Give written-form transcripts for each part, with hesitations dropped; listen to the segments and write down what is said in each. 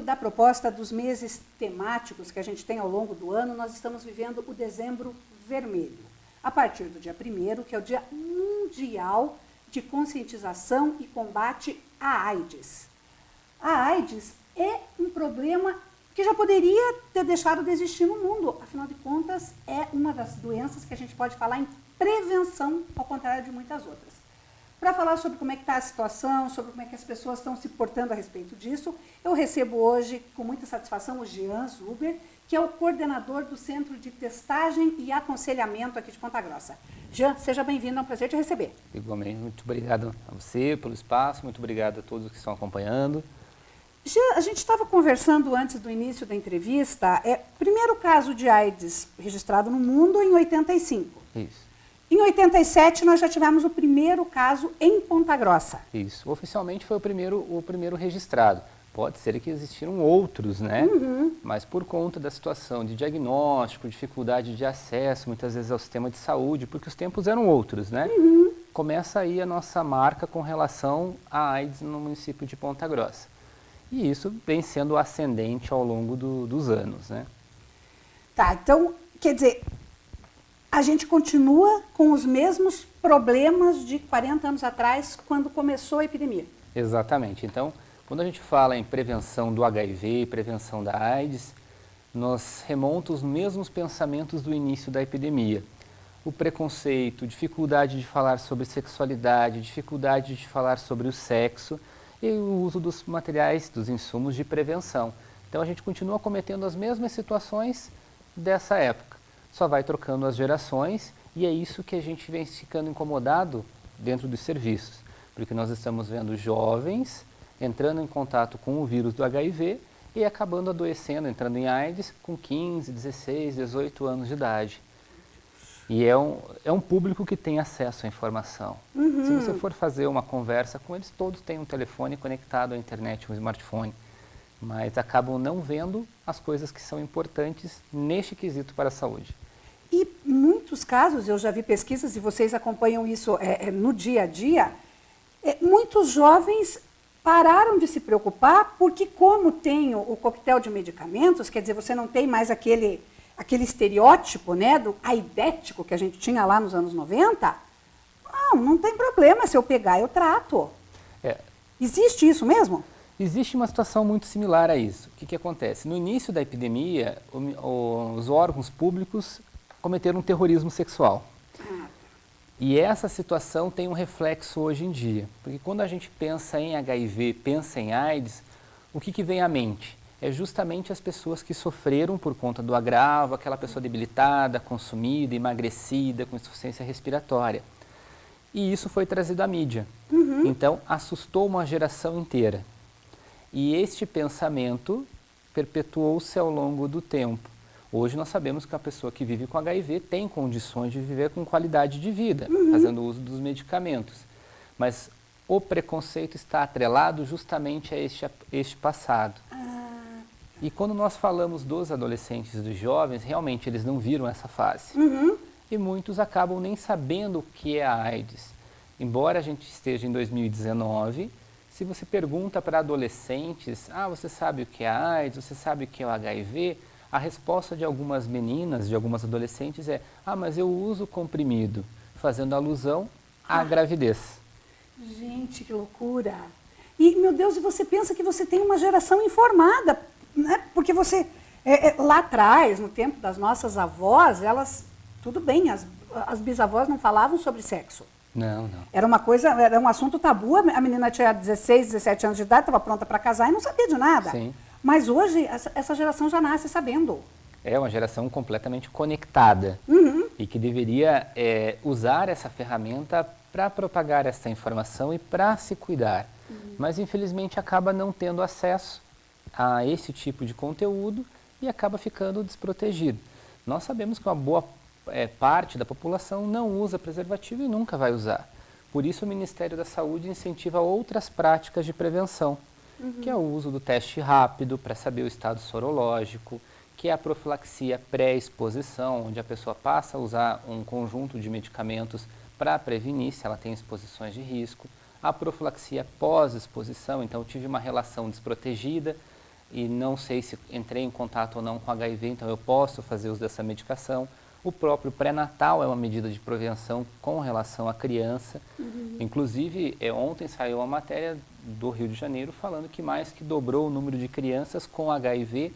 da proposta dos meses temáticos que a gente tem ao longo do ano, nós estamos vivendo o Dezembro Vermelho. A partir do dia 1º, que é o Dia Mundial de Conscientização e Combate à AIDS. A AIDS é um problema que já poderia ter deixado de existir no mundo. Afinal de contas, é uma das doenças que a gente pode falar em prevenção, ao contrário de muitas outras. Para falar sobre como é que está a situação, sobre como é que as pessoas estão se portando a respeito disso, eu recebo hoje, com muita satisfação, o Jean Zuber, que é o coordenador do Centro de Testagem e Aconselhamento aqui de Ponta Grossa. Jean, seja bem-vindo, é um prazer te receber. Igualmente, muito obrigado a você pelo espaço, muito obrigado a todos que estão acompanhando. Jean, a gente estava conversando antes do início da entrevista, primeiro caso de AIDS registrado no mundo em 85. Isso. Em 87, nós já tivemos o primeiro caso em Ponta Grossa. Isso. Oficialmente foi o primeiro registrado. Pode ser que existiram outros, né? Mas por conta da situação de diagnóstico, dificuldade de acesso, muitas vezes ao sistema de saúde, porque os tempos eram outros, né? Começa aí a nossa marca com relação à AIDS no município de Ponta Grossa. E isso vem sendo ascendente ao longo dos anos, né? Tá, então, quer dizer, a gente continua com os mesmos problemas de 40 anos atrás, quando começou a epidemia. Exatamente. Então, quando a gente fala em prevenção do HIV, prevenção da AIDS, nós remontamos os mesmos pensamentos do início da epidemia. O preconceito, dificuldade de falar sobre sexualidade, dificuldade de falar sobre o sexo e o uso dos materiais, dos insumos de prevenção. Então, a gente continua cometendo as mesmas situações dessa época. Só vai trocando as gerações e é isso que a gente vem ficando incomodado dentro dos serviços. Porque nós estamos vendo jovens entrando em contato com o vírus do HIV e acabando adoecendo, entrando em AIDS com 15, 16, 18 anos de idade. E é um público que tem acesso à informação. Se você for fazer uma conversa com eles, todos têm um telefone conectado à internet, um smartphone. Mas acabam não vendo as coisas que são importantes neste quesito para a saúde. E muitos casos, eu já vi pesquisas e vocês acompanham isso no dia a dia, muitos jovens pararam de se preocupar porque como tem o coquetel de medicamentos, quer dizer, você não tem mais aquele estereótipo, né, do aidético que a gente tinha lá nos anos 90, não tem problema, se eu pegar eu trato. Existe isso mesmo? Existe uma situação muito similar a isso. O que acontece? No início da epidemia, os órgãos públicos cometeram um terrorismo sexual. E essa situação tem um reflexo hoje em dia. Porque quando a gente pensa em HIV, pensa em AIDS, o que vem à mente? É justamente as pessoas que sofreram por conta do agravo, aquela pessoa debilitada, consumida, emagrecida, com insuficiência respiratória. E isso foi trazido à mídia. Então, assustou uma geração inteira. E este pensamento perpetuou-se ao longo do tempo. Hoje nós sabemos que a pessoa que vive com HIV tem condições de viver com qualidade de vida, fazendo uso dos medicamentos. Mas o preconceito está atrelado justamente a este passado. E quando nós falamos dos adolescentes e dos jovens, realmente eles não viram essa fase. E muitos acabam nem sabendo o que é a AIDS. Embora a gente esteja em 2019, se você pergunta para adolescentes, você sabe o que é a AIDS, você sabe o que é o HIV? A resposta de algumas meninas, de algumas adolescentes é, mas eu uso comprimido, fazendo alusão à gravidez. Gente, que loucura! E, meu Deus, e você pensa que você tem uma geração informada, né? Porque você, lá atrás, no tempo das nossas avós, elas, tudo bem, as bisavós não falavam sobre sexo. Não. Era um assunto tabu, a menina tinha 16, 17 anos de idade, estava pronta para casar e não sabia de nada. Sim. Mas hoje, essa geração já nasce sabendo. É uma geração completamente conectada e que deveria usar essa ferramenta para propagar essa informação e para se cuidar. Mas, infelizmente, acaba não tendo acesso a esse tipo de conteúdo e acaba ficando desprotegido. Nós sabemos que uma boa parte da população não usa preservativo e nunca vai usar. Por isso, o Ministério da Saúde incentiva outras práticas de prevenção, que é o uso do teste rápido para saber o estado sorológico, que é a profilaxia pré-exposição, onde a pessoa passa a usar um conjunto de medicamentos para prevenir se ela tem exposições de risco. A profilaxia pós-exposição, então eu tive uma relação desprotegida, e não sei se entrei em contato ou não com HIV, então eu posso fazer uso dessa medicação. O próprio pré-natal é uma medida de prevenção com relação à criança. Inclusive, ontem saiu uma matéria do Rio de Janeiro falando que mais que dobrou o número de crianças com HIV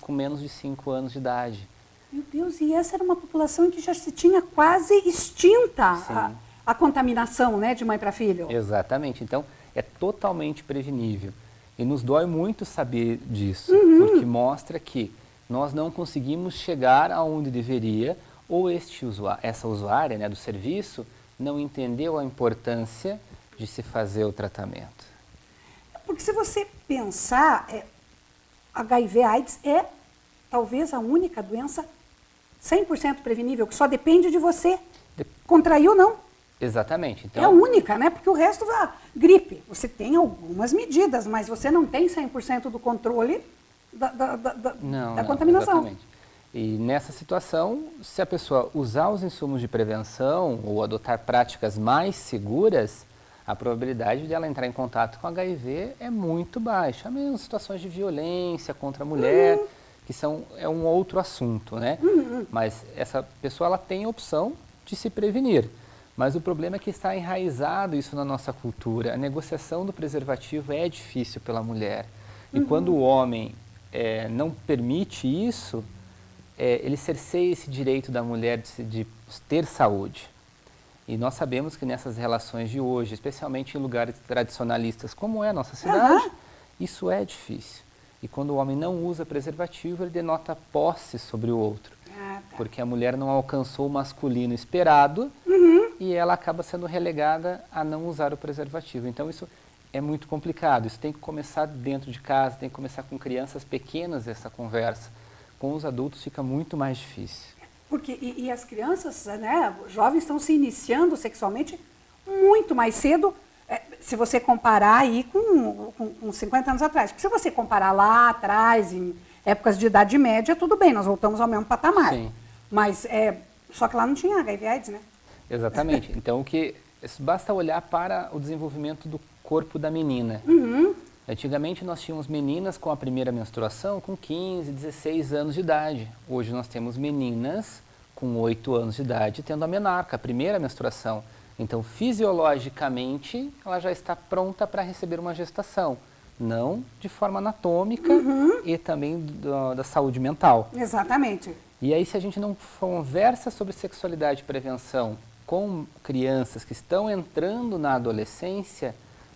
com menos de 5 anos de idade. Meu Deus, e essa era uma população em que já se tinha quase extinta a contaminação, né, de mãe para filho. Exatamente, então é totalmente prevenível. E nos dói muito saber disso, porque mostra que nós não conseguimos chegar aonde deveria, ou essa usuária, né, do serviço não entendeu a importância de se fazer o tratamento. Porque se você pensar, HIV/AIDS é talvez a única doença 100% prevenível, que só depende de você. Contrair ou não. Exatamente. Então, é a única, né? Porque o resto, gripe, você tem algumas medidas, mas você não tem 100% do controle da contaminação. Exatamente. E nessa situação, se a pessoa usar os insumos de prevenção ou adotar práticas mais seguras, a probabilidade dela entrar em contato com HIV é muito baixa. Mesmo situações de violência contra a mulher, que é um outro assunto, né? Mas essa pessoa ela tem a opção de se prevenir. Mas o problema é que está enraizado isso na nossa cultura. A negociação do preservativo é difícil pela mulher. E quando o homem não permite isso, ele cerceia esse direito da mulher de ter saúde. E nós sabemos que nessas relações de hoje, especialmente em lugares tradicionalistas como é a nossa cidade, isso é difícil. E quando o homem não usa preservativo, ele denota posse sobre o outro. Porque a mulher não alcançou o masculino esperado e ela acaba sendo relegada a não usar o preservativo. Então isso é muito complicado. Isso tem que começar dentro de casa, tem que começar com crianças pequenas essa conversa. Com os adultos fica muito mais difícil. Porque, e as crianças, né, jovens estão se iniciando sexualmente muito mais cedo, se você comparar aí com 50 anos atrás. Porque se você comparar lá atrás, em épocas de idade média, tudo bem, nós voltamos ao mesmo patamar. Sim. Mas, só que lá não tinha HIV/AIDS, né? Exatamente. Então, basta olhar para o desenvolvimento do corpo da menina. Antigamente nós tínhamos meninas com a primeira menstruação com 15, 16 anos de idade. Hoje nós temos meninas com 8 anos de idade tendo a menarca, a primeira menstruação. Então, fisiologicamente, ela já está pronta para receber uma gestação. Não de forma anatômica e também da saúde mental. Exatamente. E aí, se a gente não conversa sobre sexualidade e prevenção com crianças que estão entrando na adolescência,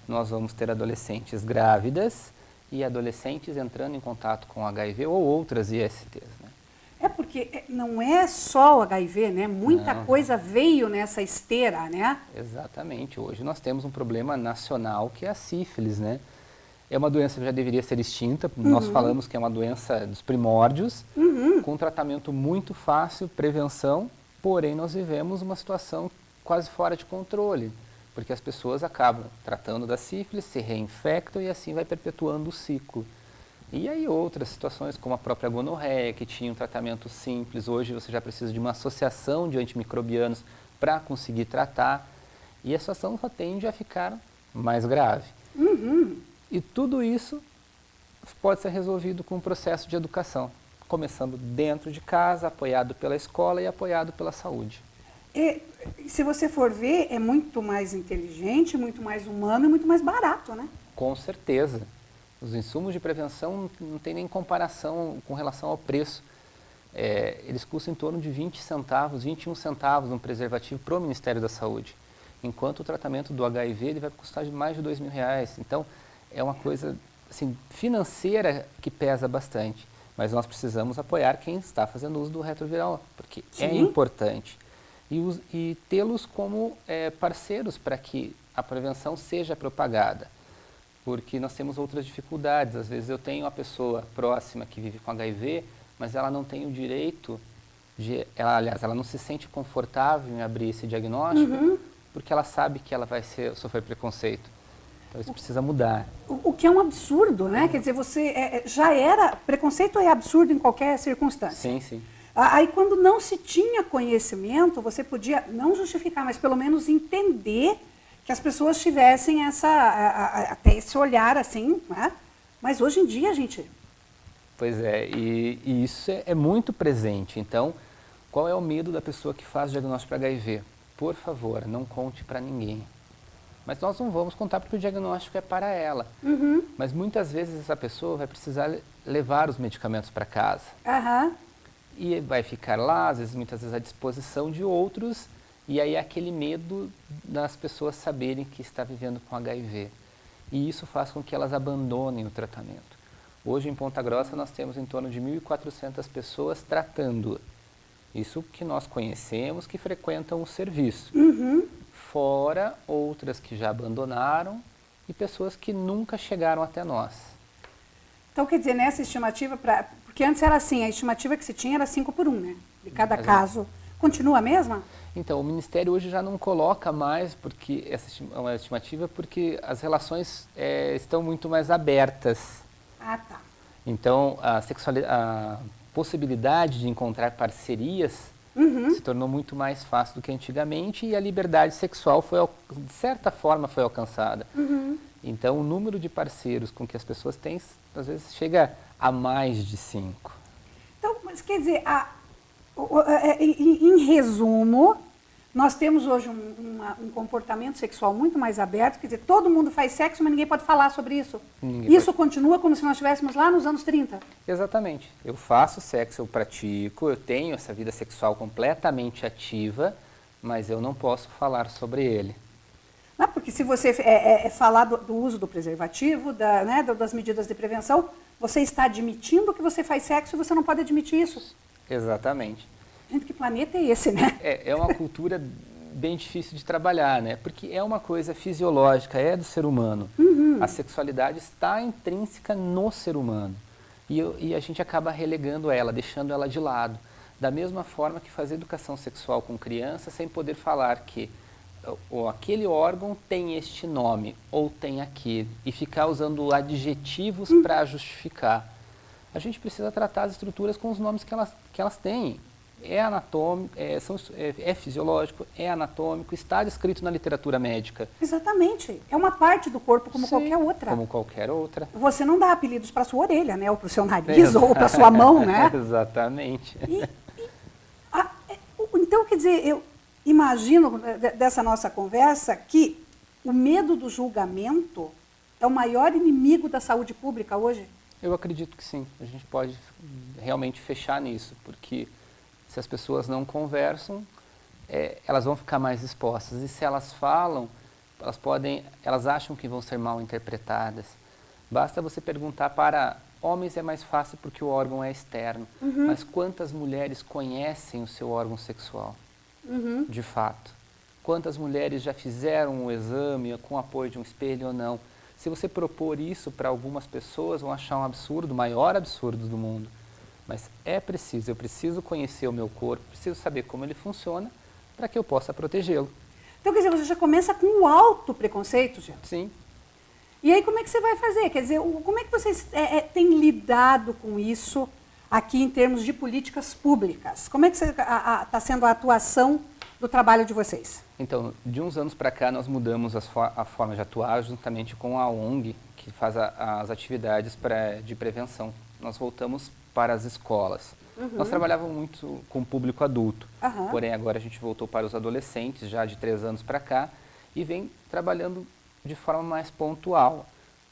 nós vamos ter adolescentes grávidas e adolescentes entrando em contato com HIV ou outras ISTs, né? Porque não é só o HIV, né? Muita coisa veio nessa esteira, né? Exatamente. Hoje nós temos um problema nacional que é a sífilis, né? É uma doença que já deveria ser extinta. Nós falamos que é uma doença dos primórdios, com um tratamento muito fácil, prevenção, porém nós vivemos uma situação quase fora de controle. Porque as pessoas acabam tratando da sífilis, se reinfectam e assim vai perpetuando o ciclo. E aí outras situações, como a própria gonorreia, que tinha um tratamento simples, hoje você já precisa de uma associação de antimicrobianos para conseguir tratar, e a situação só tende a ficar mais grave. E tudo isso pode ser resolvido com um processo de educação, começando dentro de casa, apoiado pela escola e apoiado pela saúde. Se você for ver, é muito mais inteligente, muito mais humano e muito mais barato, né? Com certeza. Os insumos de prevenção não tem nem comparação com relação ao preço. Eles custam em torno de 20 centavos, 21 centavos um preservativo para o Ministério da Saúde. Enquanto o tratamento do HIV ele vai custar mais de R$2.000. Então, é uma coisa assim, financeira que pesa bastante. Mas nós precisamos apoiar quem está fazendo uso do retroviral, porque é importante. E tê-los como parceiros para que a prevenção seja propagada. Porque nós temos outras dificuldades. Às vezes eu tenho uma pessoa próxima que vive com HIV, mas ela não tem o direito ela não se sente confortável em abrir esse diagnóstico, porque ela sabe que ela vai sofrer preconceito. Então isso precisa mudar. O que é um absurdo, né? Quer dizer, preconceito é absurdo em qualquer circunstância. Sim, sim. Aí, quando não se tinha conhecimento, você podia não justificar, mas pelo menos entender que as pessoas tivessem até esse olhar assim, né? Mas hoje em dia, gente, Pois é, e isso é muito presente. Então, qual é o medo da pessoa que faz o diagnóstico para HIV? Por favor, não conte para ninguém. Mas nós não vamos contar porque o diagnóstico é para ela. Mas muitas vezes essa pessoa vai precisar levar os medicamentos para casa. E vai ficar lá, às vezes, muitas vezes à disposição de outros, e aí é aquele medo das pessoas saberem que está vivendo com HIV. E isso faz com que elas abandonem o tratamento. Hoje, em Ponta Grossa, nós temos em torno de 1.400 pessoas tratando. Isso que nós conhecemos, que frequentam o serviço. Fora outras que já abandonaram e pessoas que nunca chegaram até nós. Então, quer dizer, nessa estimativa, porque antes era assim, a estimativa que se tinha era 5 por 1, né? De cada caso. Continua a mesma? Então, o Ministério hoje já não coloca mais porque essa é uma estimativa porque as relações estão muito mais abertas. Ah, tá. Então, a possibilidade de encontrar parcerias se tornou muito mais fácil do que antigamente e a liberdade sexual de certa forma foi alcançada. Então, o número de parceiros com que as pessoas têm, às vezes, chega a mais de 5. Então, mas quer dizer, em resumo, nós temos hoje um comportamento sexual muito mais aberto, quer dizer, todo mundo faz sexo, mas ninguém pode falar sobre isso. Isso continua como se nós estivéssemos lá nos anos 30. Exatamente. Eu faço sexo, eu pratico, eu tenho essa vida sexual completamente ativa, mas eu não posso falar sobre ele. Não, porque se você falar do uso do preservativo, das medidas de prevenção, você está admitindo que você faz sexo e você não pode admitir isso. Exatamente. Gente, que planeta é esse, né? É uma cultura bem difícil de trabalhar, né? Porque é uma coisa fisiológica, é do ser humano. A sexualidade está intrínseca no ser humano. E a gente acaba relegando ela, deixando ela de lado. Da mesma forma que fazer educação sexual com criança sem poder falar que ou aquele órgão tem este nome, ou tem aquele, e ficar usando adjetivos para justificar. A gente precisa tratar as estruturas com os nomes que elas têm. É anatômico, é fisiológico, é anatômico, está descrito na literatura médica. Exatamente. É uma parte do corpo como qualquer outra. Como qualquer outra. Você não dá apelidos para sua orelha, né? Ou para o seu nariz, ou para sua mão, né? Exatamente. Então, quer dizer, eu imagino dessa nossa conversa que o medo do julgamento é o maior inimigo da saúde pública hoje? Eu acredito que sim. A gente pode realmente fechar nisso, porque se as pessoas não conversam, elas vão ficar mais expostas. E se elas falam, elas acham que vão ser mal interpretadas. Basta você perguntar para homens é mais fácil porque o órgão é externo. Mas quantas mulheres conhecem o seu órgão sexual? De fato. Quantas mulheres já fizeram o exame com o apoio de um espelho ou não? Se você propor isso para algumas pessoas, vão achar um absurdo, o maior absurdo do mundo. Mas eu preciso conhecer o meu corpo, preciso saber como ele funciona para que eu possa protegê-lo. Então, quer dizer, você já começa com o alto preconceito, gente? Sim. E aí, como é que você vai fazer? Quer dizer, como é que vocês têm lidado com isso aqui em termos de políticas públicas? Como é que está sendo a atuação do trabalho de vocês? Então, de uns anos para cá, nós mudamos a forma de atuar juntamente com a ONG, que faz as atividades de prevenção. Nós voltamos para as escolas. Nós trabalhávamos muito com o público adulto, porém agora a gente voltou para os adolescentes, já de 3 anos para cá, e vem trabalhando de forma mais pontual,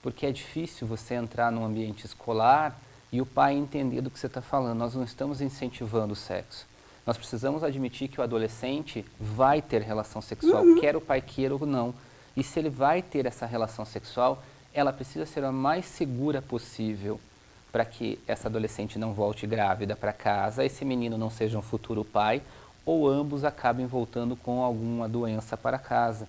porque é difícil você entrar num ambiente escolar e o pai entender do que você está falando. Nós não estamos incentivando o sexo. Nós precisamos admitir que o adolescente vai ter relação sexual, quer o pai queira ou não. E se ele vai ter essa relação sexual, ela precisa ser a mais segura possível para que essa adolescente não volte grávida para casa, esse menino não seja um futuro pai, ou ambos acabem voltando com alguma doença para casa.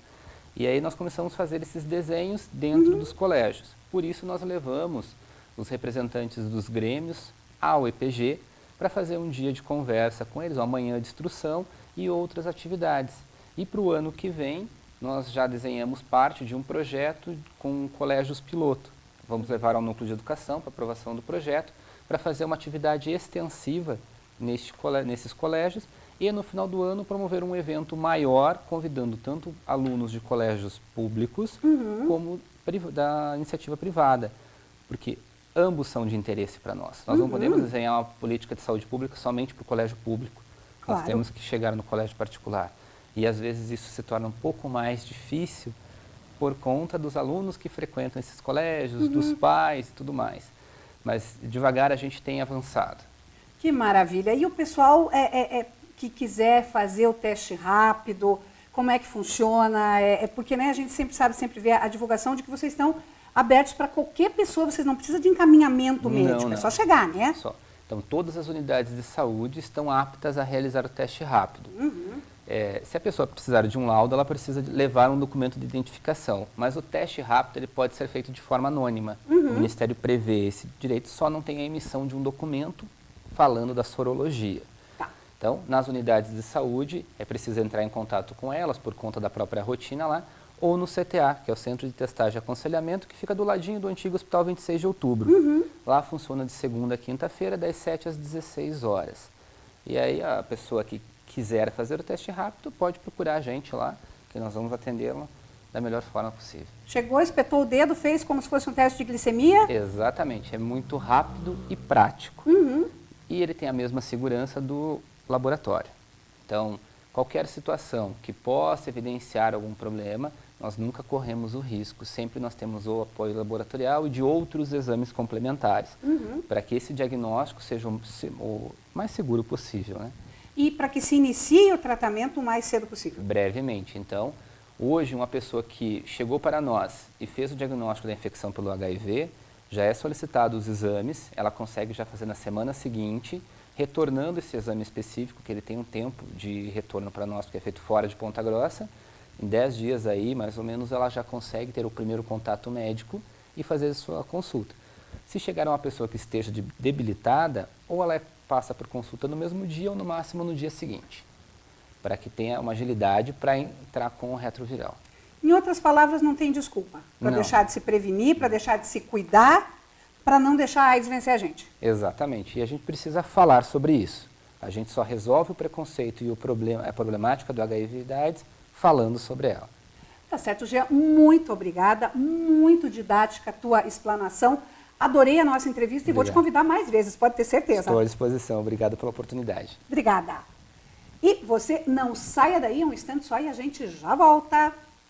E aí nós começamos a fazer esses desenhos dentro dos colégios. Por isso nós levamos os representantes dos grêmios ao EPG, para fazer um dia de conversa com eles, uma manhã de instrução e outras atividades. E para o ano que vem, nós já desenhamos parte de um projeto com colégios piloto. Vamos levar ao núcleo de educação para aprovação do projeto, para fazer uma atividade extensiva nesses colégios e no final do ano promover um evento maior, convidando tanto alunos de colégios públicos como da iniciativa privada. Porque ambos são de interesse para nós. Nós não podemos desenhar uma política de saúde pública somente para o colégio público. Claro. Nós temos que chegar no colégio particular. E às vezes isso se torna um pouco mais difícil por conta dos alunos que frequentam esses colégios, dos pais e tudo mais. Mas devagar a gente tem avançado. Que maravilha. E o pessoal que quiser fazer o teste rápido, como é que funciona? Porque né, a gente sempre vê a divulgação de que vocês estão abertos para qualquer pessoa, vocês não precisam de encaminhamento médico, é só chegar, né? Só. Então, todas as unidades de saúde estão aptas a realizar o teste rápido. Se a pessoa precisar de um laudo, ela precisa levar um documento de identificação. Mas o teste rápido ele pode ser feito de forma anônima. O Ministério prevê esse direito, só não tem a emissão de um documento falando da sorologia. Tá. Então, nas unidades de saúde, é preciso entrar em contato com elas por conta da própria rotina lá, ou no CTA, que é o Centro de Testagem e Aconselhamento, que fica do ladinho do antigo Hospital 26 de Outubro. Lá funciona de segunda a quinta-feira, das 7 às 16 horas. E aí a pessoa que quiser fazer o teste rápido, pode procurar a gente lá, que nós vamos atendê-la da melhor forma possível. Chegou, espetou o dedo, fez como se fosse um teste de glicemia? Exatamente, é muito rápido e prático. E ele tem a mesma segurança do laboratório. Então, qualquer situação que possa evidenciar algum problema, nós nunca corremos o risco. Sempre nós temos o apoio laboratorial e de outros exames complementares, para que esse diagnóstico seja o mais seguro possível, né? E para que se inicie o tratamento o mais cedo possível. Brevemente. Então, hoje, uma pessoa que chegou para nós e fez o diagnóstico da infecção pelo HIV, já é solicitado os exames, ela consegue já fazer na semana seguinte, retornando esse exame específico, que ele tem um tempo de retorno para nós, porque é feito fora de Ponta Grossa. Em 10 dias aí, mais ou menos, ela já consegue ter o primeiro contato médico e fazer a sua consulta. Se chegar uma pessoa que esteja debilitada, ou ela passa por consulta no mesmo dia ou no máximo no dia seguinte, para que tenha uma agilidade para entrar com o retroviral. Em outras palavras, não tem desculpa para deixar de se prevenir, para deixar de se cuidar, para não deixar a AIDS vencer a gente. Exatamente, e a gente precisa falar sobre isso. A gente só resolve o preconceito e a problemática do HIV e da AIDS falando sobre ela. Tá certo, Jean, muito obrigada, muito didática a tua explanação. Adorei a nossa entrevista e vou te convidar mais vezes, pode ter certeza. Estou à disposição, obrigado pela oportunidade. Obrigada. E você não saia daí um instante só e a gente já volta.